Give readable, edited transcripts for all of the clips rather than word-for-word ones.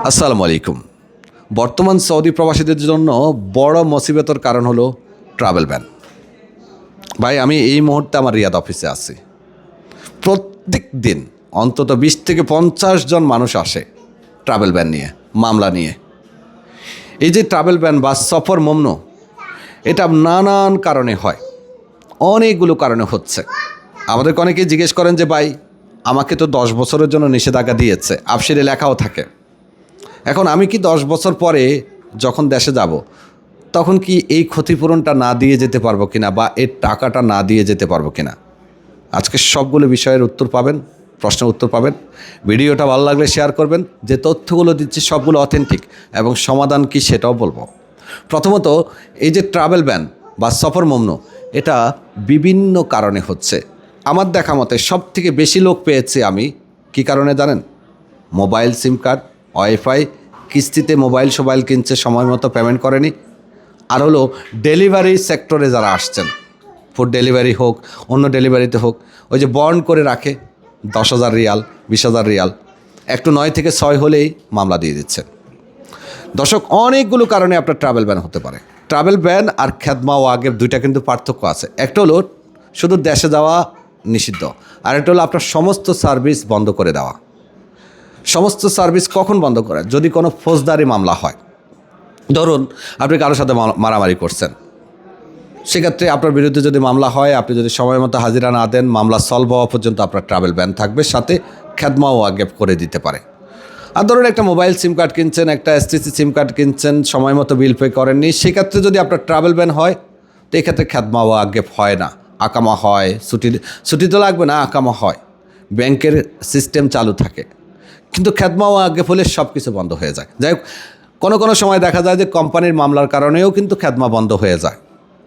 আসসালামু আলাইকুম। বর্তমান সৌদি প্রবাসীদের জন্য বড় মুসিবতের কারণ হলো ট্রাভেল ব্যান। ভাই, আমি এই মুহূর্তে আমার রিয়াদ অফিসে আছি। প্রত্যেক দিন অন্তত 20 থেকে 50 জন মানুষ আসে ট্রাভেল ব্যান নিয়ে, মামলা নিয়ে। এই যে ট্রাভেল ব্যান বা সফর মমনু, এটা নানান কারণে হয়, অনেকগুলো কারণে হচ্ছে। আমাদেরকে অনেকেই জিজ্ঞেস করেন যে ভাই, আমাকে তো 10 বছরের জন্য নিষেধাজ্ঞা দিয়েছে, আফসিরে লেখাও থাকে। এখন আমি কি 10 বছর পরে যখন দেশে যাব, তখন কি এই ক্ষতিপূরণটা না দিয়ে যেতে পারবো কিনা, বা এর টাকাটা না দিয়ে যেতে পারবো কিনা? আজকে সবগুলো বিষয়ের উত্তর পাবেন, প্রশ্নের উত্তর পাবেন। ভিডিওটা ভালো লাগলে শেয়ার করবেন। যে তথ্যগুলো দিচ্ছি সবগুলো অথেন্টিক, এবং সমাধান কি সেটাও বলবো। প্রথমত, এই যে ট্রাভেল ব্যান বা সফর মমনু, এটা বিভিন্ন কারণে হচ্ছে। আমার দেখা মতে সব থেকে বেশি লোক পেয়েছি আমি, কি কারণে জানেন? মোবাইল সিম কার্ড, ওয়াইফাই, কিস্তিতে মোবাইল কিনছে, সময় মতো পেমেন্ট করেনি। আর হলো ডেলিভারি সেক্টরে যারা আসছেন, ফুড ডেলিভারি হোক, অন্য ডেলিভারিতে হোক, ওই যে বন্ড করে রাখে 10,000 রিয়াল, 20,000 রিয়াল, একটু 9 থেকে 6 হলেই মামলা দিয়ে দিচ্ছেন। দর্শক, অনেকগুলো কারণে আপনার ট্রাভেল ব্যান হতে পারে। ট্রাভেল ব্যান আর খেদমা ওয়াগেব দুইটা কিন্তু পার্থক্য আছে। একটা হলো শুধু দেশে যাওয়া নিষিদ্ধ, আর একটা হলো আপনার সমস্ত সার্ভিস বন্ধ করে দেওয়া। সমস্ত সার্ভিস কখন বন্ধ করে? যদি কোনো ফৌজদারি মামলা হয়। ধরুন আপনি কারোর সাথে মারামারি করছেন, সেক্ষেত্রে আপনার বিরুদ্ধে যদি মামলা হয়, আপনি যদি সময় মতো হাজিরা না দেন, মামলা সলভ হওয়া পর্যন্ত আপনার ট্রাভেল ব্যান থাকবে, সাথে খেদমা ওয়াগেব করে দিতে পারে। আর ধরুন একটা মোবাইল সিম কার্ড কিনছেন, একটা এসটিসি সিম কার্ড কিনছেন, সময় মতো বিল পে করেননি, সেক্ষেত্রে যদি আপনার ট্রাভেল ব্যান হয়, তো এক্ষেত্রে খেদমা ওয়াগেব হয় না, আকামা হয়। ছুটি তো লাগবে না, আকামা হয়। ব্যাংকের সিস্টেম চালু থাকে, কিন্তু খেদমা ওয়াগেব হলে সব কিছু বন্ধ হয়ে যায়। যাই হোক, কোনো সময় দেখা যায় যে কোম্পানির মামলার কারণেও কিন্তু খেদমা বন্ধ হয়ে যায়।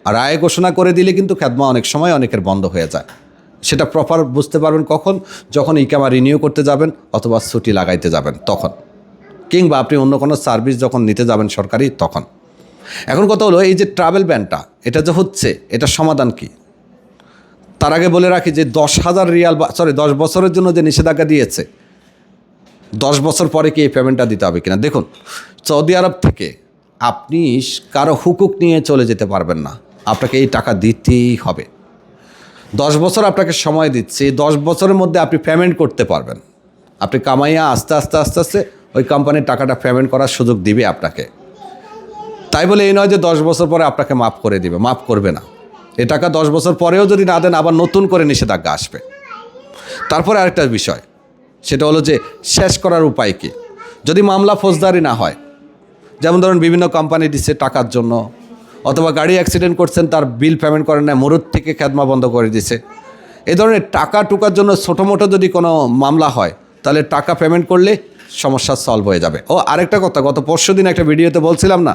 আর রায় ঘোষণা করে দিলে কিন্তু খেদমা অনেক সময় অনেকের বন্ধ হয়ে যায়। সেটা প্রপার বুঝতে পারবেন কখন? যখন ইকামা রিনিউ করতে যাবেন অথবা ছুটি লাগাইতে যাবেন তখন, কিংবা আপনি অন্য কোনো সার্ভিস যখন নিতে যাবেন সরকারি, তখন। এখন কথা হলো, এই যে ট্রাভেল ব্যানটা, এটা যে হচ্ছে, এটা সমাধান কি? তার আগে বলে রাখি যে 10,000 রিয়াল, 10 বছরের জন্য যে নিষেধাজ্ঞা দিয়েছে, 10 বছর পরে কি এই পেমেন্টটা দিতে হবে কিনা? দেখুন, সৌদি আরব থেকে আপনি কারো হুকুক নিয়ে চলে যেতে পারবেন না, আপনাকে এই টাকা দিতেই হবে। 10 বছর আপনাকে সময় দিচ্ছে, 10 বছরের মধ্যে আপনি পেমেন্ট করতে পারবেন। আপনি কামাইয়া আস্তে আস্তে ওই কোম্পানির টাকাটা পেমেন্ট করার সুযোগ দিবে আপনাকে। তাই বলে এই নয় যে 10 বছর পরে আপনাকে মাফ করে দিবে, মাফ করবে না। এ টাকা 10 বছর পরেও যদি না দেন, আবার নতুন করে নিষেধাজ্ঞা আসবে। তারপরে আরেকটা বিষয়, সেটা হলো যে শেষ করার উপায় কী? যদি মামলা ফৌজদারি না হয়, যেমন ধরুন বিভিন্ন কোম্পানি দিচ্ছে টাকার জন্য, অথবা গাড়ি অ্যাক্সিডেন্ট করছেন, তার বিল পেমেন্ট করেন না, মুরুদ থেকে খেদমা বন্ধ করে দিছে, এই ধরনের টাকা টুকার জন্য ছোটো মোটো যদি কোনো মামলা হয়, তাহলে টাকা পেমেন্ট করলে সমস্যা সলভ হয়ে যাবে। ও আরেকটা কথা, গত পরশু দিন একটা ভিডিওতে বলছিলাম না,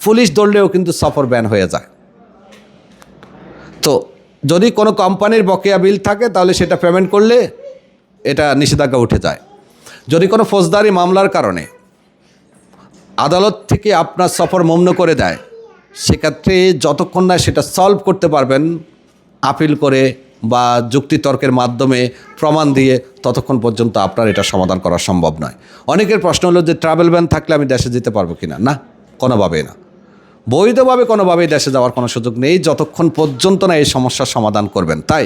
পুলিশ ধরলেও কিন্তু সফর ব্যান হয়ে যায়। তো যদি কোনো কোম্পানির বকেয়া বিল থাকে, তাহলে সেটা পেমেন্ট করলে এটা নিষেধাজ্ঞা উঠে যায়। যদি কোনো ফৌজদারি মামলার কারণে আদালত থেকে আপনার সফর মমনু করে দেয়, সেক্ষেত্রে যতক্ষণ না সেটা সলভ করতে পারবেন আপিল করে বা যুক্তিতর্কের মাধ্যমে প্রমাণ দিয়ে, ততক্ষণ পর্যন্ত আপনার এটা সমাধান করা সম্ভব নয়। অনেকের প্রশ্ন হলো যে ট্রাভেল ব্যান থাকলে আমি দেশে যেতে পারবো কিনা? না, কোনোভাবেই না। বৈধভাবে কোনোভাবেই দেশে যাওয়ার কোনো সুযোগ নেই, যতক্ষণ পর্যন্ত না এই সমস্যার সমাধান করবেন। তাই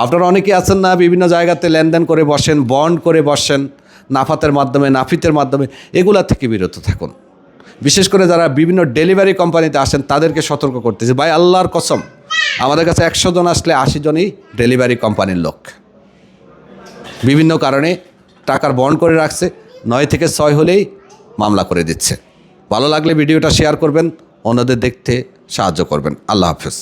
আপনারা অনেকেই আছেন না, বিভিন্ন জায়গাতে লেনদেন করে বসেন, বন্ড করে বসেন, নাফাতের মাধ্যমে, নাফিতের মাধ্যমে, এগুলা থেকে বিরত থাকুন। বিশেষ করে যারা বিভিন্ন ডেলিভারি কোম্পানিতে আসেন, তাদেরকে সতর্ক করতেছি, ভাই আল্লাহর কসম, আমাদের কাছে 100 জন আসলে 80 জনই ডেলিভারি কোম্পানির লোক। বিভিন্ন কারণে টাকার বন্ড করে রাখছে, 9 থেকে 6 হলেই মামলা করে দিচ্ছে। ভালো লাগলে ভিডিওটা শেয়ার করবেন, অন্যদের দেখতে সাহায্য করবেন। আল্লাহ হাফেজ।